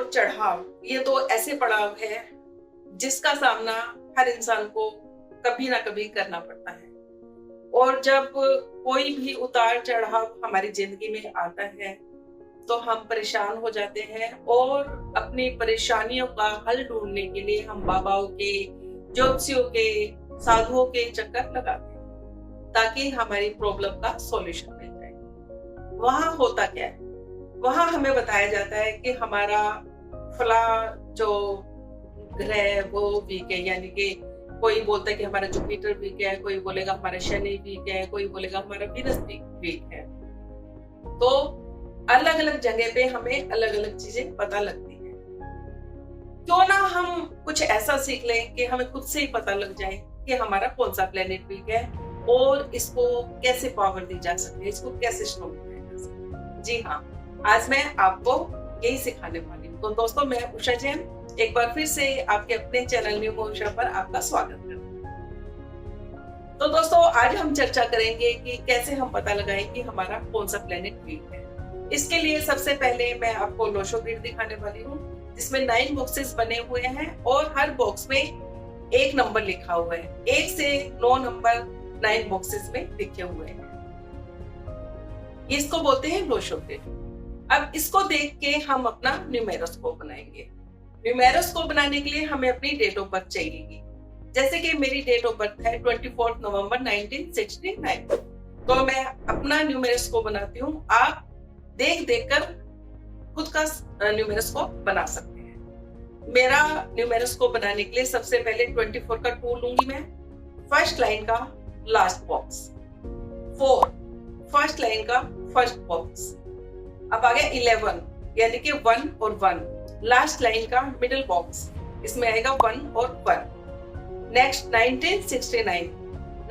चढ़ाव, ये दो ऐसे पड़ाव है जिसका सामना हर इंसान को कभी ना कभी करना पड़ता है। और जब कोई भी उतार चढ़ाव हमारी जिंदगी में आता है तो हम परेशान हो जाते हैं और अपनी परेशानियों का हल ढूंढने के लिए हम बाबाओं के, ज्योतिषियों के, साधुओं के चक्कर लगाते हैं ताकि हमारी प्रॉब्लम का सॉल्यूशन मिल जाए। वहां होता क्या है, वहां हमें बताया जाता है कि हमारा फला जो ग्रह है वो वीक है, यानी कि कोई बोलता है कि हमारा जुपिटर वीक है, कोई बोलेगा हमारा शनि वीक है, कोई बोलेगा हमारा वीनस वीक है। तो अलग अलग जगह पे हमें अलग अलग चीजें पता लगती हैं। क्यों ना हम कुछ ऐसा सीख लें कि हमें खुद से ही पता लग जाए कि हमारा कौन सा प्लेनेट वीक है और इसको कैसे पावर दी जा सकती है, इसको कैसे स्ट्रॉन्ग किया जा सकता है। जी हाँ, आज मैं आपको यही सिखाने वाली हूँ। तो दोस्तों, मैं उषा जैन एक बार फिर से आपके अपने चैनल न्यू उषा पर आपका स्वागत करती हूँ। तो दोस्तों, आज हम चर्चा करेंगे कि कैसे हम पता लगाएं कि हमारा कौन सा प्लेनेट वीक है। इसके लिए सबसे पहले मैं आपको लोशो ग्रिड दिखाने वाली हूँ जिसमें 9 बॉक्सेस बने हुए हैं और हर बॉक्स में एक नंबर लिखा हुआ है। 1 से 9 नंबर 9 बॉक्सेस में लिखे हुए हैं। इसको बोलते हैं लोशो ग्रिड। अब इसको देख के हम अपना न्यूमेरोस्कोप बनाएंगे। न्यूमेरोस्कोप बनाने के लिए हमें अपनी डेट ऑफ बर्थ चाहिएगी। जैसे कि मेरी डेट ऑफ बर्थ है 24 नवंबर 1969, तो मैं अपना न्यूमेरोस्कोप बनाती हूँ। आप देख कर खुद का न्यूमेरोस्कोप बना सकते हैं। मेरा न्यूमेरोस्कोप बनाने के लिए सबसे पहले 24 का 2 लूंगी मैं, फर्स्ट लाइन का लास्ट बॉक्स, 4 फर्स्ट लाइन का फर्स्ट बॉक्स। अब आ गया 11, यानी कि 1 और 1, लास्ट लाइन का मिडिल बॉक्स, इसमें आएगा 1 और 1। नेक्स्ट 1969,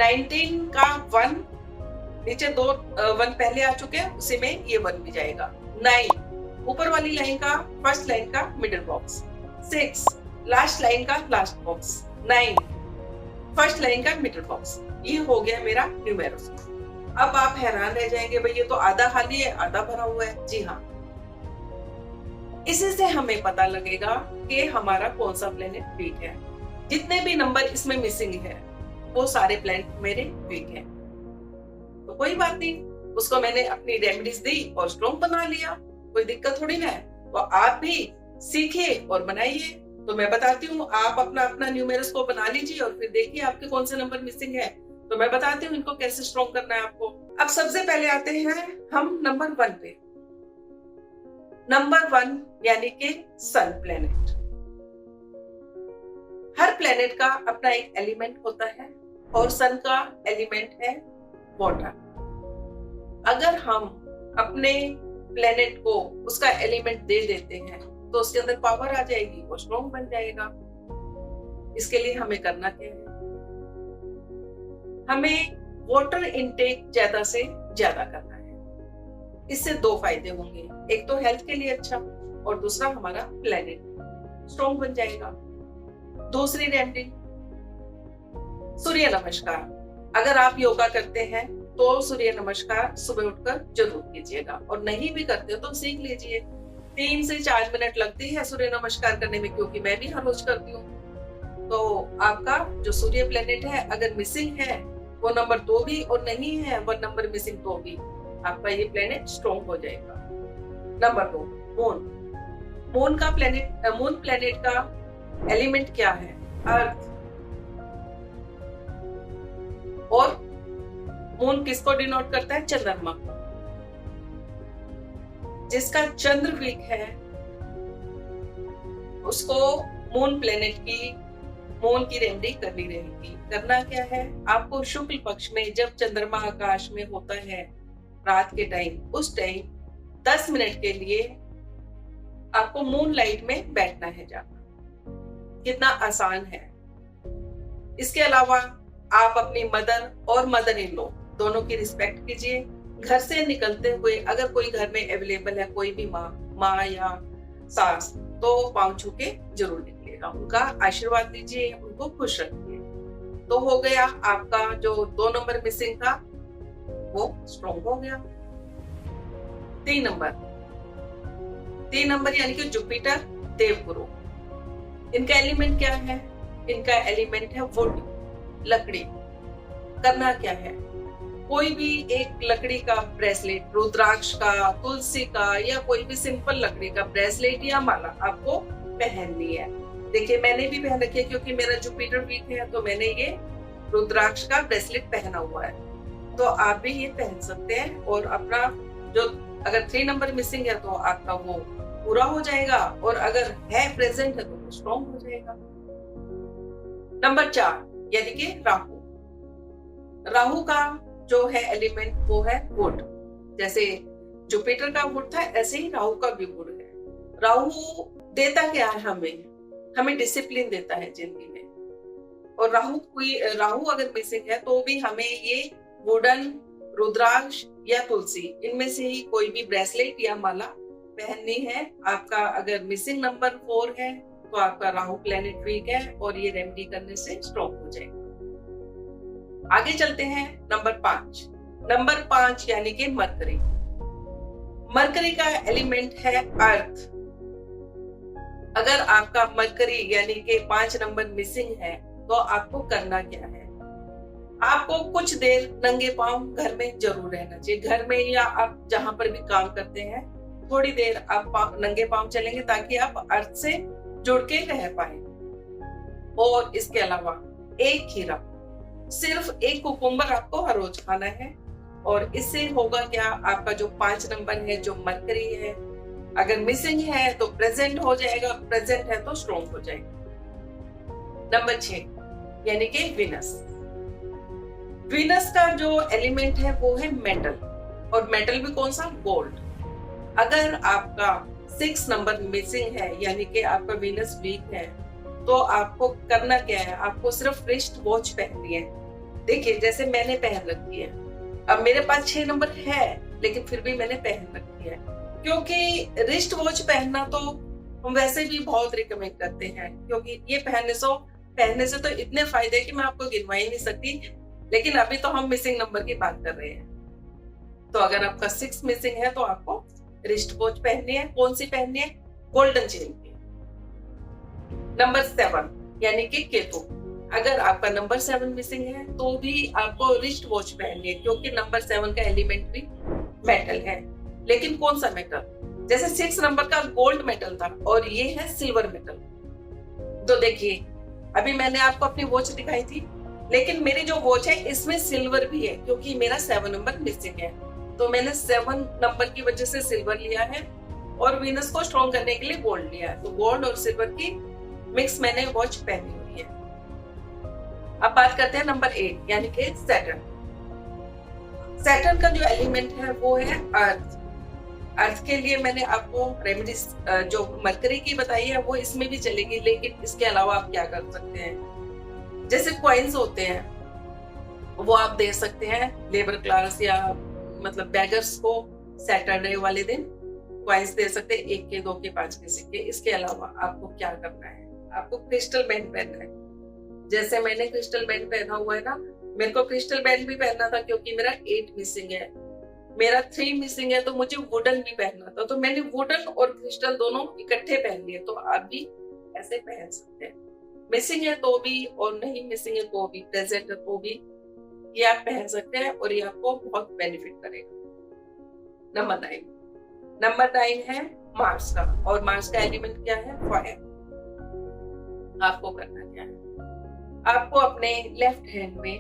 19 का 1, नीचे 2 1 पहले आ चुके हैं, उसी में ये 1 भी जाएगा। 9 ऊपर वाली लाइन का फर्स्ट लाइन का मिडिल बॉक्स, 6 लास्ट लाइन का लास्ट बॉक्स, 9 फर्स्ट लाइन का मिडिल बॉक्स। ये हो गया मेरा न्यूमेरोस्कोप। अब आप हैरान रह जाएंगे, भाई ये तो आधा खाली है आधा भरा हुआ है। जी हाँ, इसी से हमें पता लगेगा कि हमारा कौन सा प्लेनेट वीक है। जितने भी नंबर इसमें मिसिंग है वो सारे प्लेनेट मेरे वीक है। तो कोई बात नहीं, उसको मैंने अपनी रेमेडीज दी और स्ट्रॉन्ग बना लिया, कोई दिक्कत थोड़ी ना है। तो आप भी सीखिए और बनाइए। तो मैं बताती हूँ, आप अपना अपना न्यूमेरोस्कोप बना लीजिए और फिर देखिए आपके कौन से नंबर मिसिंग है। तो मैं बताती हूँ इनको कैसे स्ट्रॉन्ग करना है आपको। अब सबसे पहले आते हैं हम नंबर 1 पे। नंबर 1 यानी कि सन प्लेनेट। हर प्लेनेट का अपना एक एलिमेंट होता है और सन का एलिमेंट है वाटर। अगर हम अपने प्लेनेट को उसका एलिमेंट दे देते हैं तो उसके अंदर पावर आ जाएगी, वो स्ट्रॉन्ग बन जाएगा। इसके लिए हमें करना क्या है, हमें वाटर इनटेक ज्यादा से ज्यादा करना है। इससे 2 फायदे होंगे, एक तो हेल्थ के लिए अच्छा और दूसरा हमारा प्लेनेट स्ट्रॉन्ग बन जाएगा। दूसरी रेमेडी, सूर्य नमस्कार। अगर आप योगा करते हैं तो सूर्य नमस्कार सुबह उठकर जरूर कीजिएगा, और नहीं भी करते हो तो सीख लीजिए। 3 से 4 मिनट लगती है सूर्य नमस्कार करने में, क्योंकि मैं भी हर रोज करती हूँ। तो आपका जो सूर्य प्लेनेट है अगर मिसिंग है, वो नंबर 2 भी और नहीं है 1 नंबर मिसिंग तो भी आपका ये प्लेनेट स्ट्रॉन्ग हो जाएगा। Number 2, moon. मून प्लेनेट का एलिमेंट क्या है, अर्थ। और मून किसको डिनोट करता है, चंद्रमा को। जिसका चंद्र वीक है उसको मून की रेमेडी करनी रहेगी। करना क्या है, आपको शुक्ल पक्ष में जब चंद्रमा आकाश में होता है रात के टाइम, उस टाइम 10 मिनट के लिए आपको मून लाइट में बैठना है जाकर। कितना आसान है। इसके अलावा आप अपनी मदर और मदर इन लॉ दोनों की रिस्पेक्ट कीजिए। घर से निकलते हुए अगर कोई घर में अवेलेबल है, कोई भी माँ या सास, तो पांव छू के जरूर निकलिएगा, उनका आशीर्वाद लीजिए, उनको खुश रखिए। तो हो गया आपका जो 2 नंबर मिसिंग था वो स्ट्रॉन्ग हो गया। 3 नंबर यानी कि जुपिटर देवगुरु। इनका एलिमेंट क्या है? इनका एलिमेंट है वुड, लकड़ी। करना क्या है? कोई भी एक लकड़ी का ब्रेसलेट, रुद्राक्ष का, तुलसी का, या कोई भी सिंपल लकड़ी का ब्रेसलेट या माला आपको पहननी है। देखिए मैंने भी पहन रखी है क्योंकि मेरा जुपिटर वीक है, तो मैंने ये रुद्राक्ष का ब्रेसलेट पहना हुआ है। तो आप भी ये पहन सकते हैं और अपना जो अगर 3 नंबर मिसिंग है तो आपका वो पूरा हो जाएगा, और अगर है प्रेजेंट है तो वो स्ट्रॉन्ग हो जाएगा। नंबर 4 यानी कि राहु। राहु का जो है एलिमेंट वो है वुड। जैसे जुपिटर का वुड था, ऐसे ही राहु का भी वुड है। राहु देता क्या है? हमें डिसिप्लिन देता है जिंदगी में। और राहु अगर मिसिंग है तो भी हमें ये वुडन, रुद्राक्ष या तुलसी, इनमें से ही कोई भी ब्रेसलेट या माला पहननी है। आपका अगर मिसिंग नंबर 4 है तो आपका राहु प्लेनेट वीक है और ये रेमेडी करने से स्ट्रॉन्ग हो जाएगा। आगे चलते हैं नंबर 5। नंबर 5 यानी कि मरकरी। मरकरी का एलिमेंट है अर्थ। अगर आपका मरकरी यानी कि 5 नंबर मिसिंग है तो आपको करना क्या है? आपको कुछ देर नंगे पांव घर में जरूर रहना चाहिए। घर में या आप जहां पर भी काम करते हैं, थोड़ी देर आप नंगे पांव चलेंगे ताकि आप अर्थ से जुड़ के रह पाए। और इसके अलावा एक खीरा, सिर्फ एक कुकुम्बर आपको हर रोज खाना है। और इससे होगा क्या? आपका जो 5 नंबर है, जो मरकरी है, अगर मिसिंग है तो प्रेजेंट हो जाएगा, प्रेजेंट है तो स्ट्रॉन्ग हो जाएगा। नंबर 6 यानी कि वीनस। वीनस का जो एलिमेंट है वो है मेटल, और मेटल भी कौन सा? गोल्ड। अगर आपका 6 नंबर मिसिंग है यानी कि आपका वीनस वीक है तो आपको करना क्या है? आपको सिर्फ रिस्ट वॉच पहननी है। देखिए जैसे मैंने पहन रखी है, अब मेरे पास 6 नंबर है लेकिन फिर भी मैंने पहन रखी है, क्योंकि रिस्ट वॉच पहनना तो हम वैसे भी बहुत रिकमेंड करते हैं, क्योंकि ये पहनने से तो इतने फायदे कि मैं आपको गिनवा ही नहीं सकती। लेकिन अभी तो हम मिसिंग नंबर की बात कर रहे हैं। तो अगर आपका 6 मिसिंग है तो आपको रिस्ट वॉच पहननी है। कौन सी पहननी है? गोल्डन चेन की। नंबर 7 यानी कि केतु। अगर आपका नंबर 7 मिसिंग है तो भी आपको रिस्ट वॉच पहननी है, क्योंकि नंबर 7 का एलिमेंट भी मेटल है। लेकिन कौन सा मेटल? जैसे 6 नंबर का गोल्ड मेटल था और ये है सिल्वर मेटल। तो देखिए अभी मैंने आपको अपनी वॉच दिखाई थी, लेकिन मेरी जो वॉच है इसमें सिल्वर भी है, क्योंकि मेरा 7 नंबर मिसिंग है। तो मैंने 7 नंबर की वजह से सिल्वर लिया है और वीनस को स्ट्रॉन्ग करने के लिए गोल्ड लिया है। तो गोल्ड और सिल्वर की मिक्स मैंने वॉच पहनी हुई है। अब बात करते हैं नंबर 8 यानी कि सैटर्न। सैटर्न का जो एलिमेंट है वो है अर्थ। अर्थ के लिए मैंने आपको रेमेडीज जो मरकरी की बताई है वो इसमें भी चलेगी, लेकिन इसके अलावा आप क्या कर सकते हैं? जैसे कॉइन्स होते हैं वो आप दे सकते हैं लेबर क्लास या मतलब बेगर्स को। सैटरडे वाले दिन कॉइन्स दे सकते हैं, 1 के 2 के 5 के सिक्के। इसके अलावा आपको क्या करना है? आपको क्रिस्टल बैंड पहनना है। जैसे मैंने क्रिस्टल बैंड पहना हुआ है ना, मेरे को क्रिस्टल बैंड भी पहनना था क्योंकि मेरा 8 मिसिंग है, मेरा 3 मिसिंग है, तो मुझे वुडन भी पहनना था। तो मैंने वुडन और क्रिस्टल दोनों इकट्ठे पहन लिए। तो आप भी ऐसे पहन सकते हैं। मिसिंग है तो भी और नहीं मिसिंग है तो भी, प्रेजेंट है तो भी, ये आप पहन सकते हैं और ये आपको बहुत बेनिफिट करेगा। नंबर 9 है मार्स का, और मार्स का एलिमेंट क्या है? फायर। आपको करना क्या है? आपको अपने लेफ्ट हैंड में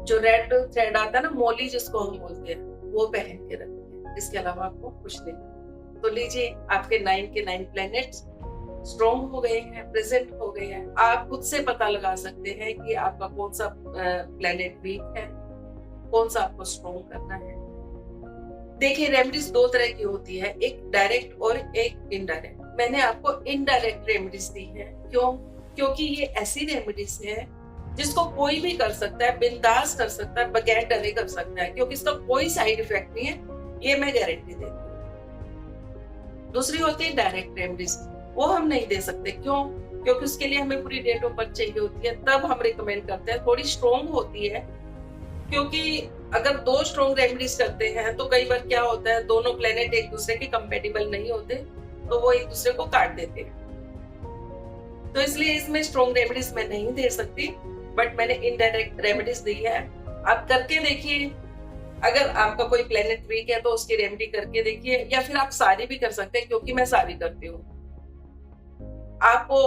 जो रेड थ्रेड आता है ना, मोली जिसको हम बोलते हैं, वो पहन के रखिए। इसके अलावा आपको कुछ नहीं। तो लीजिए आपके 9 के 9 प्लैनेट्स स्ट्रॉन्ग हो गए हैं, प्रेजेंट हो गए हैं। आप खुद से पता लगा सकते हैं कि आपका कौन सा प्लैनेट वीक है, कौन सा आपको स्ट्रॉन्ग करना है। देखिए रेमेडीज 2 तरह की होती है, एक डायरेक्ट और एक इनडायरेक्ट। मैंने आपको इनडायरेक्ट रेमेडीज दी है। क्यों? क्योंकि ये ऐसी रेमेडीज है जिसको कोई भी कर सकता है, बिंदास कर सकता है, बगैर डरे कर सकता है, क्योंकि इसका कोई साइड इफेक्ट नहीं है, ये मैं गारंटी देती हूँ। दूसरी होती है डायरेक्ट रेमेडीज, वो हम नहीं दे सकते। क्यों? क्योंकि उसके लिए हमें पूरी डेट ऑफ बर्थ चाहिए होती है, तब हम रिकमेंड करते हैं। थोड़ी स्ट्रॉन्ग होती है, क्योंकि अगर 2 स्ट्रॉन्ग रेमेडीज करते हैं तो कई बार क्या होता है, दोनों प्लेनेट एक दूसरे के कंपेटिबल नहीं होते, तो वो एक दूसरे को काट देते हैं। तो इसलिए इसमें स्ट्रॉन्ग रेमेडीज मैं नहीं दे सकती, बट मैंने इनडायरेक्ट रेमेडीज दी है। आप करके देखिए, अगर आपका कोई प्लेनेट वीक है तो उसकी रेमेडी करके देखिए, या फिर आप सारी भी कर सकते हैं, क्योंकि मैं सारी करती हूँ। आपको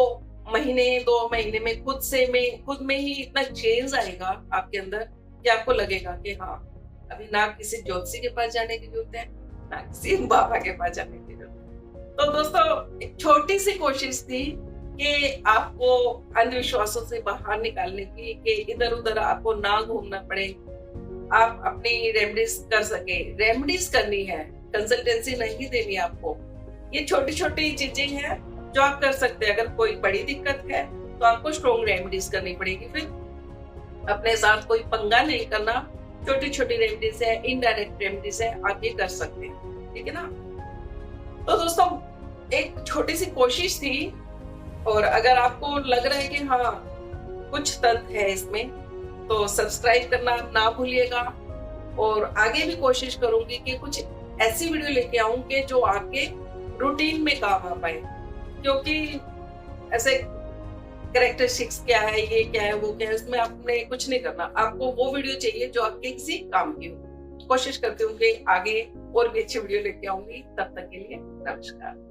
महीने 2 महीने में खुद में ही इतना चेंज आएगा आपके अंदर कि आपको लगेगा कि हाँ, अभी ना किसी ज्योतिषी के पास जाने की जरूरत है, ना किसी बाबा के पास जाने की जरूरत है। तो दोस्तों, एक छोटी सी कोशिश थी कि आपको अंधविश्वासों से बाहर निकालने की, कि इधर उधर आपको ना घूमना पड़े, आप अपनी रेमेडीज कर सके। रेमेडीज करनी है, कंसल्टेंसी नहीं देनी आपको। ये छोटी छोटी चीजें हैं जो आप कर सकते हैं। अगर कोई बड़ी दिक्कत है तो आपको स्ट्रॉन्ग रेमेडीज करनी पड़ेगी। फिर अपने साथ कोई पंगा नहीं करना, छोटी छोटी रेमेडीज है, इनडायरेक्ट रेमेडीज है, आप ये कर सकते हैं, ठीक है ना। तो दोस्तों, एक छोटी सी कोशिश थी, और अगर आपको लग रहा है कि हाँ कुछ तथ्य है इसमें, तो सब्सक्राइब करना ना भूलिएगा। और आगे भी कोशिश करूंगी कि कुछ ऐसी वीडियो लेके आऊं कि जो आपके रूटीन में काम आ पाए, क्योंकि ऐसे कैरेक्टरिस्टिक्स क्या है, ये क्या है, वो क्या है, उसमें आपने कुछ नहीं करना। आपको वो वीडियो चाहिए जो आपके किसी काम की हो। कोशिश करती हूँ कि आगे और भी अच्छी वीडियो लेके आऊंगी। तब तक के लिए नमस्कार।